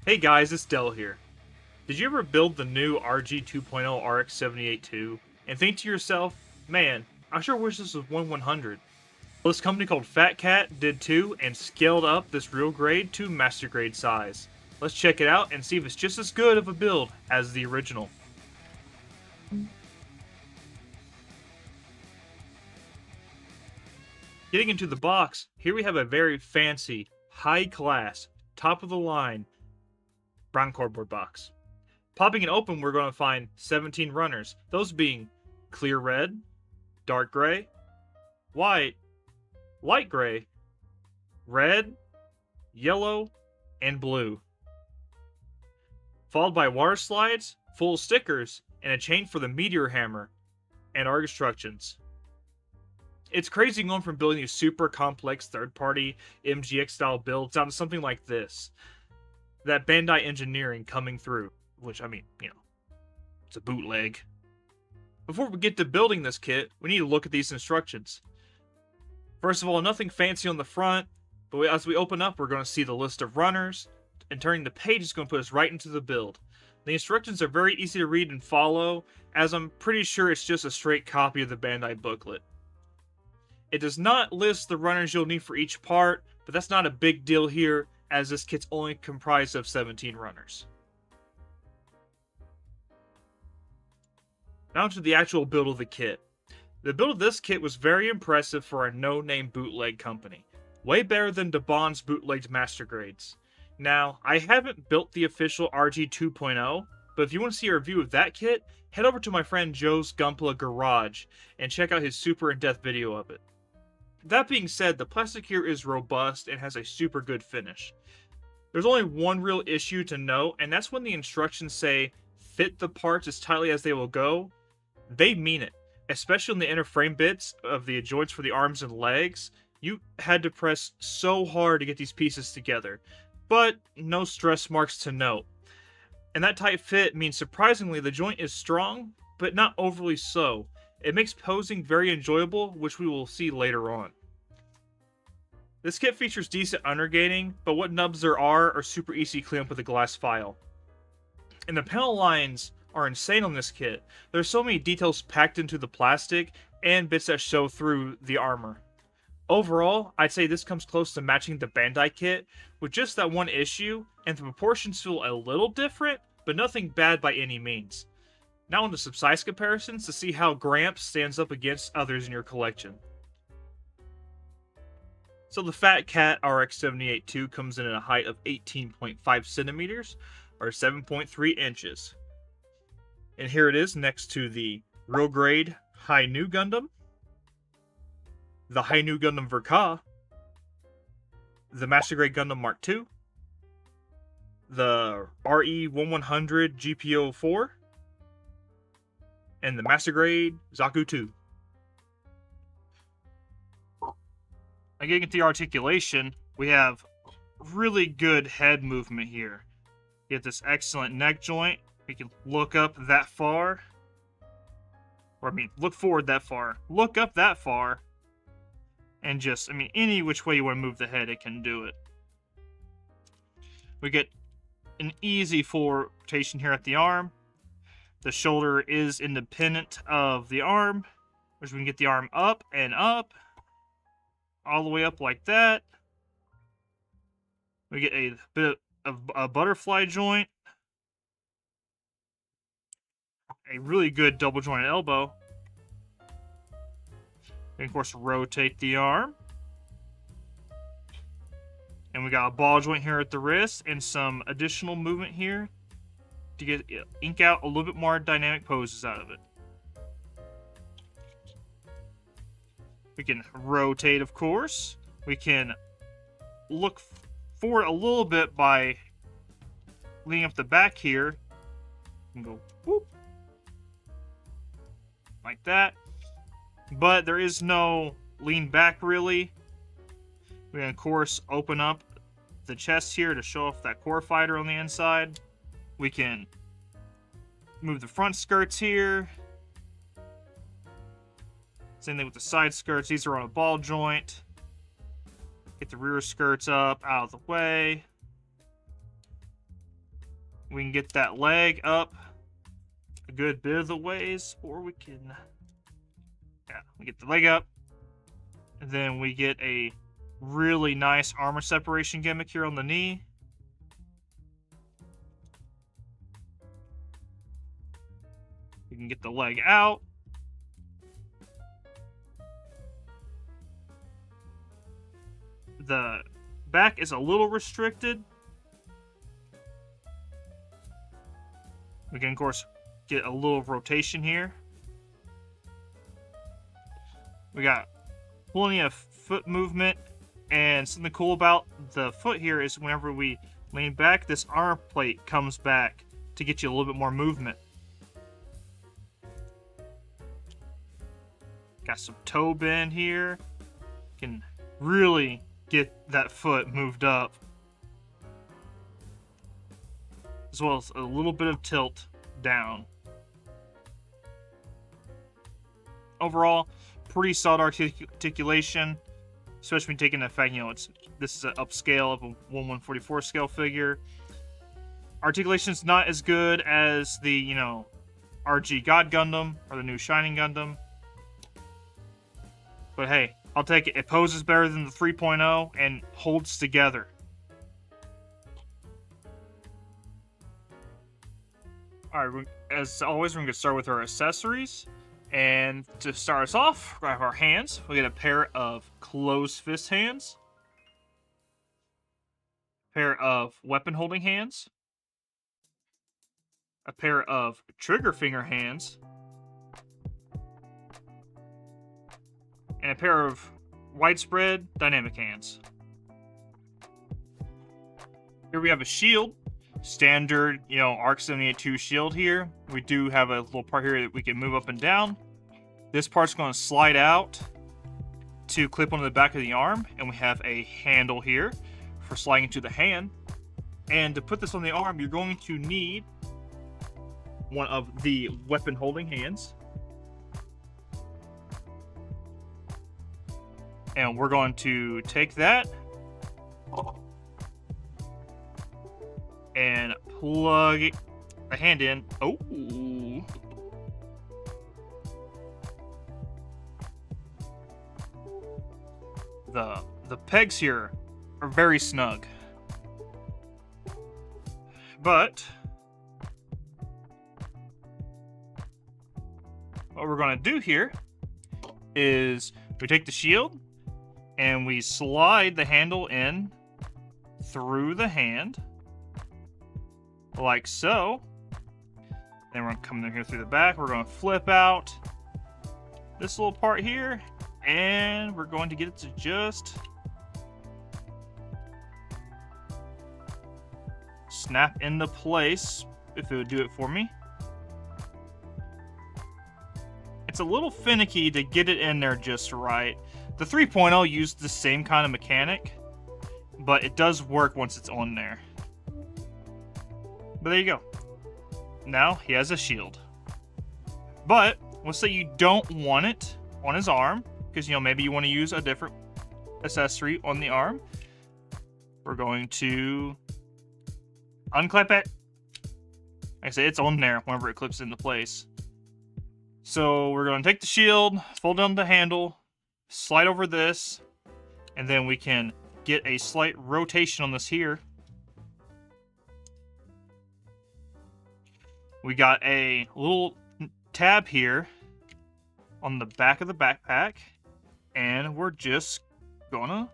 Hey guys, it's Dell here. Did you ever build the new RG 2.0 RX-78-2 and think to yourself, man, I sure wish this was 1/100? Well, this company called Fat Cat did too and scaled up this real grade to master grade size. Let's check it out and see if it's just as good of a build as the original. Getting into the box, here we have a very fancy, high class, top of the line brown cardboard box. Popping it open, we're going to find 17 runners, those being clear red, dark gray, white, light gray, red, yellow, and blue. Followed by water slides, full stickers, and a chain for the meteor hammer, and our instructions. It's crazy going from building these super complex third-party MGX style builds down to something like this. That Bandai engineering coming through, which, I mean, it's a bootleg. Before we get to building this kit, we need to look at these instructions. First of all, nothing fancy on the front, but as we open up, we're going to see the list of runners, and turning the page is going to put us right into the build. The instructions are very easy to read and follow, as I'm pretty sure it's just a straight copy of the Bandai booklet. It does not list the runners you'll need for each part, but that's not a big deal here, as this kit's only comprised of 17 runners. Now to the actual build of the kit. The build of this kit was very impressive for a no-name bootleg company. Way better than DeBond's bootlegged master grades. Now, I haven't built the official RG 2.0, but if you want to see a review of that kit, head over to my friend Joe's Gunpla Garage and check out his super in-depth video of it. That being said, the plastic here is robust and has a super good finish. There's only one real issue to note, and that's when the instructions say, fit the parts as tightly as they will go. They mean it, especially in the inner frame bits of the joints for the arms and legs. You had to press so hard to get these pieces together, but no stress marks to note. And that tight fit means surprisingly the joint is strong, but not overly so. It makes posing very enjoyable, which we will see later on. This kit features decent undergating, but what nubs there are super easy to clean up with a glass file. And the panel lines are insane on this kit. There's so many details packed into the plastic, and bits that show through the armor. Overall, I'd say this comes close to matching the Bandai kit, with just that one issue, and the proportions feel a little different, but nothing bad by any means. Now on to some size comparisons to see how Gramps stands up against others in your collection. So the Fat Cat RX-78-2 comes in at a height of 18.5 centimeters, or 7.3 inches. And here it is next to the real grade High New Gundam, the High New Gundam Verka, the Master Grade Gundam Mark II, the RE-1100 GPO-4, and the Master Grade Zaku 2. And getting into the articulation, we have really good head movement here. You get this excellent neck joint. We can look up that far. Look forward that far. Look up that far. And just, any which way you want to move the head, it can do it. We get an easy full rotation here at the arm. The shoulder is independent of the arm, which we can get the arm up and up. All the way up like that. We get a bit of a butterfly joint. A really good double jointed elbow. And of course, rotate the arm. And we got a ball joint here at the wrist and some additional movement here to ink out a little bit more dynamic poses out of it. We can rotate, of course. We can look forward a little bit by leaning up the back here. And go whoop. Like that. But there is no lean back, really. We can, of course, open up the chest here to show off that core fighter on the inside. We can move the front skirts here. Same thing with the side skirts. These are on a ball joint. Get the rear skirts up, out of the way. we can get that leg up a good bit of the ways, or we can, yeah, we get the leg up, and then we get a really nice armor separation gimmick here on the knee. We can get the leg out. The back is a little restricted. We can, of course, get a little rotation here. We got plenty of foot movement, and something cool about the foot here is whenever we lean back, this armor plate comes back to get you a little bit more movement. Got some toe bend here. Can really get that foot moved up. As well as a little bit of tilt down. Overall, pretty solid articulation, especially when taking the fact, this is an upscale of a 1/144 scale figure. Articulation's not as good as the, RG God Gundam or the new Shining Gundam. But hey, I'll take it. It poses better than the 3.0 and holds together. Alright, as always, we're going to start with our accessories. And to start us off, we have our hands. We get a pair of closed fist hands. A pair of weapon holding hands. A pair of trigger finger hands. And a pair of widespread dynamic hands. Here we have a shield. Standard, RX-78-2 shield here. We do have a little part here that we can move up and down. This part's going to slide out to clip onto the back of the arm, and we have a handle here for sliding into the hand. And to put this on the arm, you're going to need one of the weapon holding hands. And we're going to take that and plug the hand in. Oh. The pegs here are very snug. But what we're going to do here is we take the shield and we slide the handle in through the hand, like so. Then we're going to come in here through the back. We're going to flip out this little part here, and we're going to get it to just snap into place, if it would do it for me. It's a little finicky to get it in there just right. The 3.0 used the same kind of mechanic, but it does work once it's on there. But there you go. Now he has a shield. But let's say you don't want it on his arm, because maybe you want to use a different accessory on the arm. We're going to unclip it. Like I said, it's on there whenever it clips into place. So we're going to take the shield, fold down the handle, slide over this, and then we can get a slight rotation on this here. We got a little tab here on the back of the backpack, and we're just gonna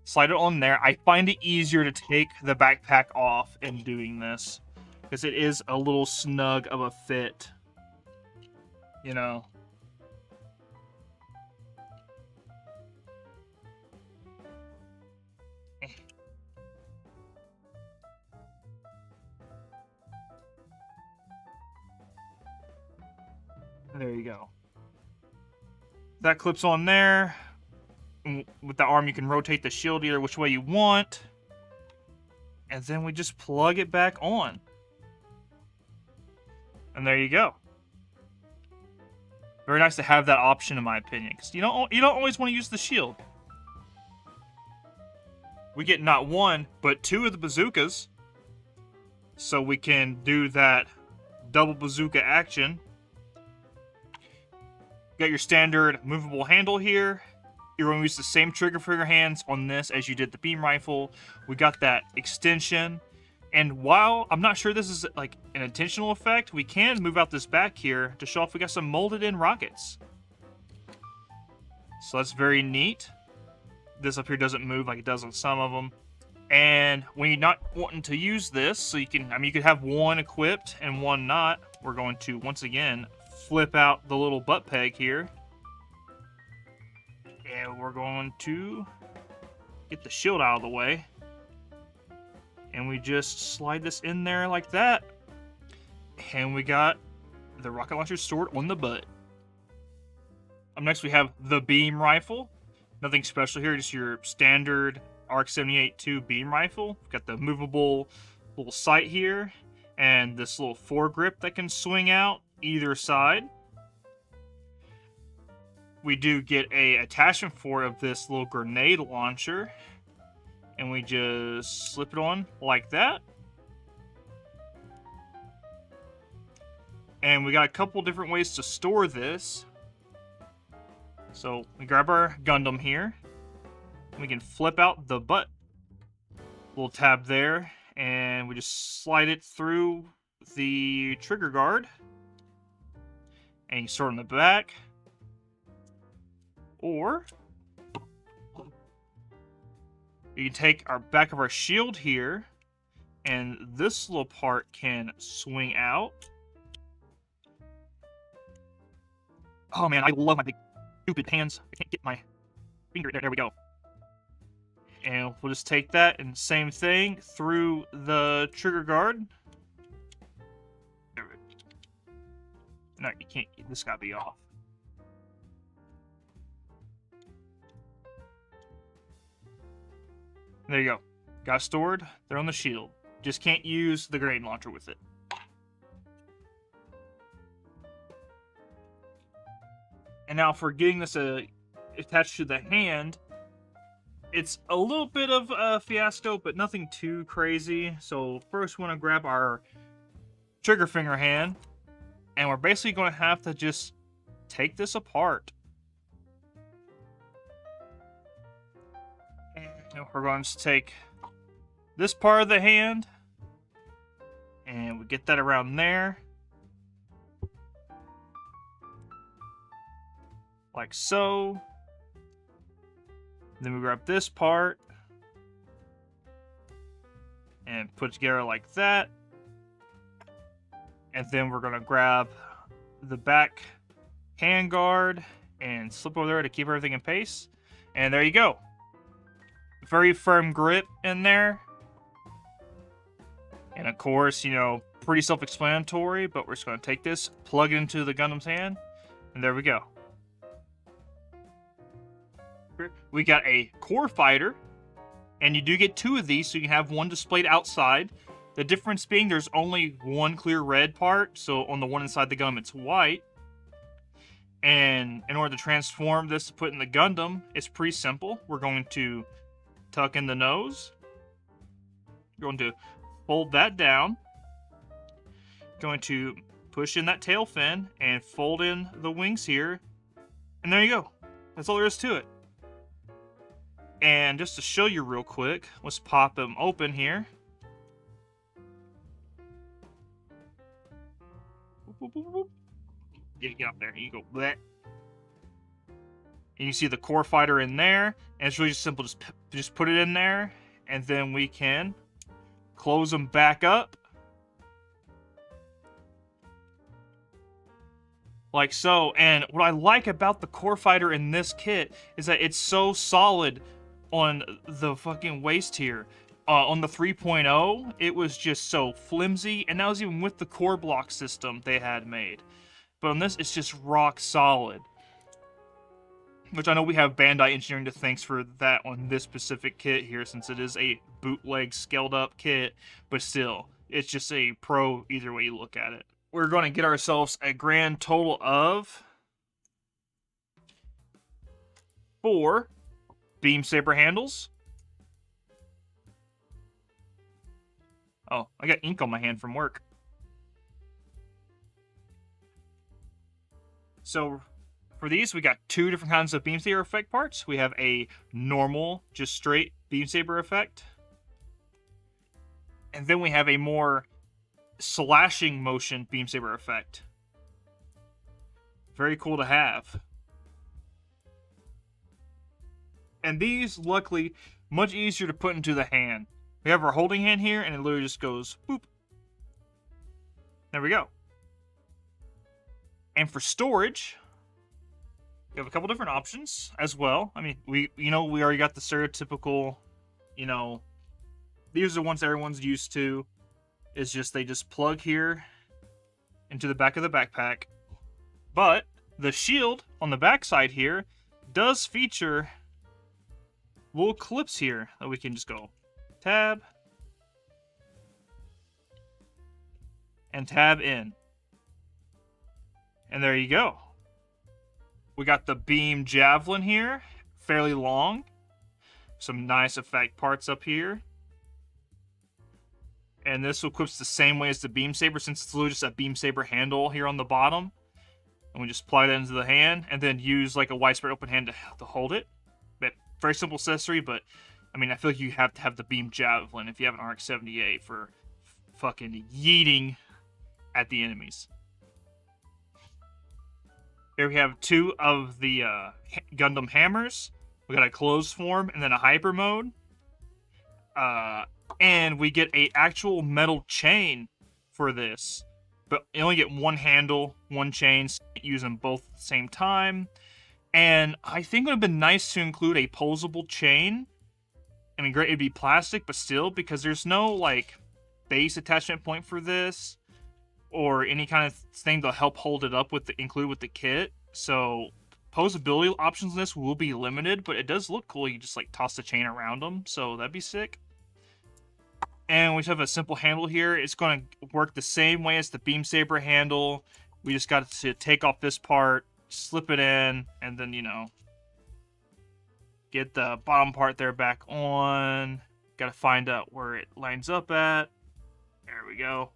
slide it on there. I find it easier to take the backpack off in doing this, because it is a little snug of a fit, There you go. That clips on there. With the arm, you can rotate the shield either which way you want. And then we just plug it back on. And there you go. Very nice to have that option, in my opinion, because you don't always want to use the shield. We get not one, but two of the bazookas. so we can do that double bazooka action. Got your standard movable handle here. You're going to use the same trigger finger hands on this as you did the beam rifle. We got that extension. And while I'm not sure this is like an intentional effect, we can move out this back here to show off we got some molded in rockets. So that's very neat. This up here doesn't move like it does on some of them. And when you're not wanting to use this, so you can, you could have one equipped and one not. We're going to, once again, flip out the little butt peg here. And we're going to get the shield out of the way. And we just slide this in there like that. And we got the rocket launcher stored on the butt. Up next we have the beam rifle. Nothing special here, just your standard RX-78-2 beam rifle. We've got the movable little sight here. And this little foregrip that can swing out either side. We do get a attachment for it of this little grenade launcher. And we just slip it on like that. And we got a couple different ways to store this. So we grab our Gundam here. We can flip out the butt. Little tab there. And we just slide it through the trigger guard. And you store it in the back. Or you can take our back of our shield here, and this little part can swing out. Oh man, I love my big stupid hands. I can't get my finger there. There we go. And we'll just take that and same thing through the trigger guard. No, you can't. This gotta be off. There you go. Got stored. They're on the shield. Just can't use the grenade launcher with it. And now for getting this attached to the hand, it's a little bit of a fiasco, but nothing too crazy. So first we want to grab our trigger finger hand, and we're basically going to have to just take this apart. And we're going to take this part of the hand, and we get that around there. Like so. Then we grab this part and put it together like that. And then we're going to grab the back hand guard and slip over there to keep everything in place. And there you go. Very firm grip in there. And of course, you know, pretty self-explanatory, but we're just going to take this, plug it into the Gundam's hand, and there we go. We got a core fighter, and you do get two of these, so you can have one displayed outside. The difference being there's only one clear red part, so on the one inside the Gundam it's white. And in order to transform this to put in the Gundam, it's pretty simple. We're going to tuck in the nose. We're going to fold that down. Going to push in that tail fin and fold in the wings here. And there you go. That's all there is to it. And just to show you real quick, let's pop them open here. Get up there. You go. Bleh. And you see the core fighter in there, and it's really just simple. Just put it in there, and then we can close them back up. Like so. And what I like about the core fighter in this kit is that it's so solid on the fucking waist here. On the 3.0, it was just so flimsy, and that was even with the core block system they had made. But on this, it's just rock solid. Which I know we have Bandai Engineering to thanks for that on this specific kit here, since it is a bootleg scaled up kit, but still, it's just a pro either way you look at it. We're going to get ourselves a grand total of 4 beam saber handles, Oh, I got ink on my hand from work. So for these, we got two different kinds of beam saber effect parts. We have a normal, just straight beam saber effect. And then we have a more slashing motion beam saber effect. Very cool to have. And these, luckily, much easier to put into the hand. We have our holding hand here, and it literally just goes boop. There we go. And for storage, we have a couple different options as well. I mean, we already got the stereotypical, these are the ones everyone's used to. Is just they just plug here into the back of the backpack. But the shield on the backside here does feature little clips here that we can just go tab and tab in. And there you go. We got the beam javelin here, fairly long. Some nice effect parts up here. And this equips the same way as the beam saber, since it's literally just a beam saber handle here on the bottom. And we just plug that into the hand, and then use like a widespread open hand to hold it. But very simple accessory, but I mean, I feel like you have to have the beam javelin if you have an RX-78 for fucking yeeting at the enemies. Here we have two of the Gundam hammers. We got a closed form and then a hyper mode. And we get a actual metal chain for this. But you only get one handle, one chain, so you use them both at the same time. And I think it would have been nice to include a posable chain. I mean, great, it'd be plastic, but still, because there's no, like, base attachment point for this. Or any kind of thing to help hold it up included with the kit. So posability options in this will be limited, but it does look cool. You just like toss the chain around them, so that'd be sick. And we have a simple handle here. It's going to work the same way as the beam saber handle. We just got to take off this part, slip it in, and then get the bottom part there back on. Got to find out where it lines up at. There we go.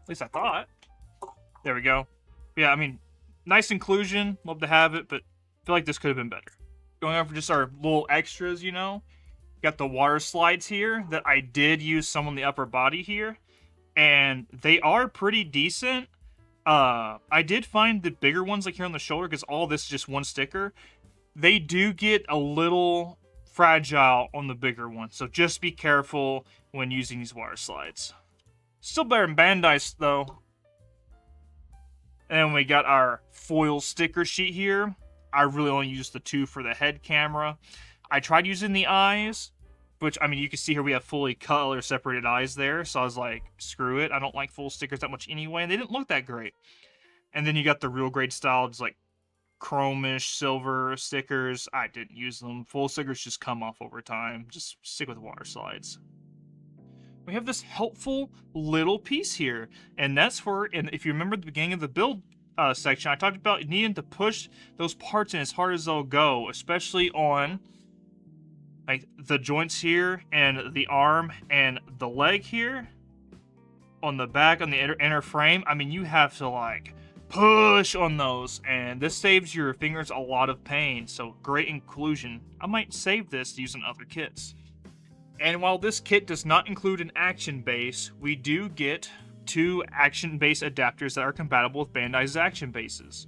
At least I thought. There we go. Yeah, I mean, nice inclusion. Love to have it, but I feel like this could have been better. Going on for just our little extras, Got the water slides here that I did use some on the upper body here. And they are pretty decent. I did find the bigger ones like here on the shoulder, because all this is just one sticker. They do get a little fragile on the bigger ones. So just be careful when using these water slides. Still better than Bandai's, though. And we got our foil sticker sheet here. I really only used the two for the head camera. I tried using the eyes, which, I mean, you can see here we have fully color separated eyes there. So I was like, screw it. I don't like full stickers that much anyway. And they didn't look that great. And then you got the real grade style, just like chromish silver stickers. I didn't use them. Full stickers just come off over time. Just stick with water slides. We have this helpful little piece here, and that's for, and if you remember the beginning of the build section, I talked about needing to push those parts in as hard as they'll go, especially on like the joints here and the arm and the leg here on the back on the inner frame. I mean, you have to like push on those, and this saves your fingers a lot of pain. So great inclusion. I might save this to use in other kits. And while this kit does not include an action base, we do get two action base adapters that are compatible with Bandai's action bases.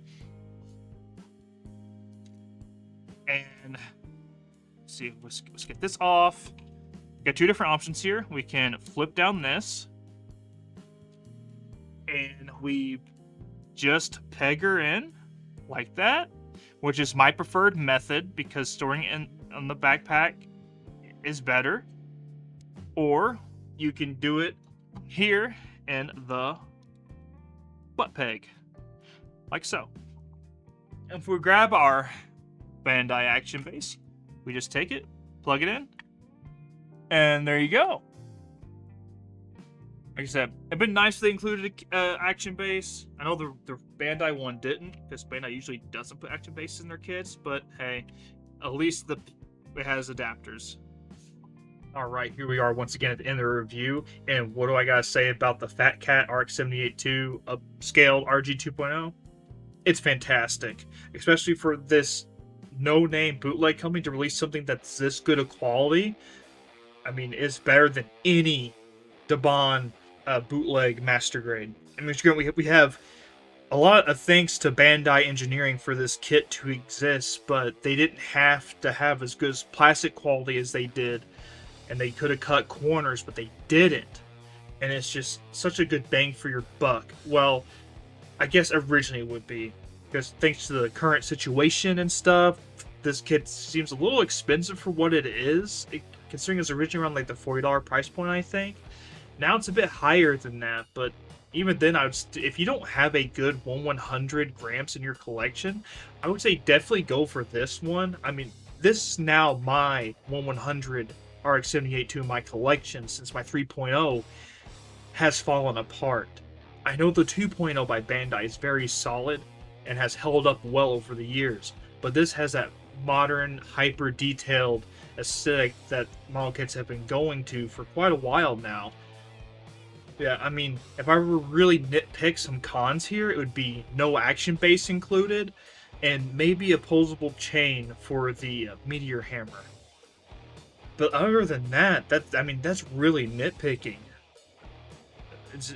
And let's see, let's get this off. We got two different options here. We can flip down this, and we just peg her in like that, which is my preferred method because storing it on the backpack is better. Or you can do it here in the butt peg, like so. And if we grab our Bandai action base, we just take it, plug it in, and there you go. Like I said, it'd been nice if they included an action base. I know the Bandai one didn't, because Bandai usually doesn't put action bases in their kits, but hey, at least it has adapters. All right, here we are once again at the end of the review, and what do I gotta say about the Fat Cat RX-78-2 upscaled RG 2.0? It's fantastic, especially for this no-name bootleg company to release something that's this good of quality. I mean, it's better than any Debon bootleg master grade. I mean, we have a lot of thanks to Bandai Engineering for this kit to exist, but they didn't have to have as good as plastic quality as they did, and they could have cut corners, but they didn't. And it's just such a good bang for your buck. Well, I guess originally it would be, because thanks to the current situation and stuff, this kit seems a little expensive for what it is, considering it's originally around like the $40 price point, I think. Now it's a bit higher than that, but even then, if you don't have a good 1/100 Gramps in your collection, I would say definitely go for this one. I mean, this is now my 1/100 RX-78-2 in my collection, since my 3.0 has fallen apart. I know the 2.0 by Bandai is very solid and has held up well over the years, but this has that modern, hyper detailed aesthetic that model kits have been going to for quite a while now. Yeah, I mean, if I were really nitpick some cons here, it would be no action base included, and maybe a posable chain for the meteor hammer. But other than that, that's really nitpicking.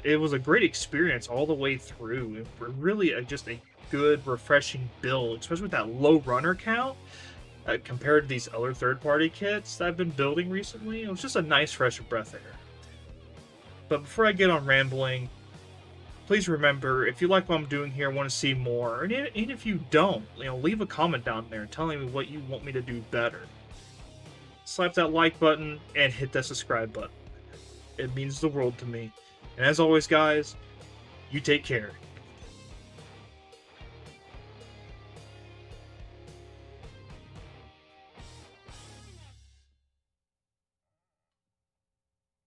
It was a great experience all the way through. Really, just a good, refreshing build, especially with that low runner count compared to these other third-party kits that I've been building recently. It was just a nice, fresh breath of air. But before I get on rambling, please remember, if you like what I'm doing here, want to see more, and if you don't, leave a comment down there telling me what you want me to do better. Slap that like button and hit that subscribe button. It means the world to me. And as always, guys, you take care.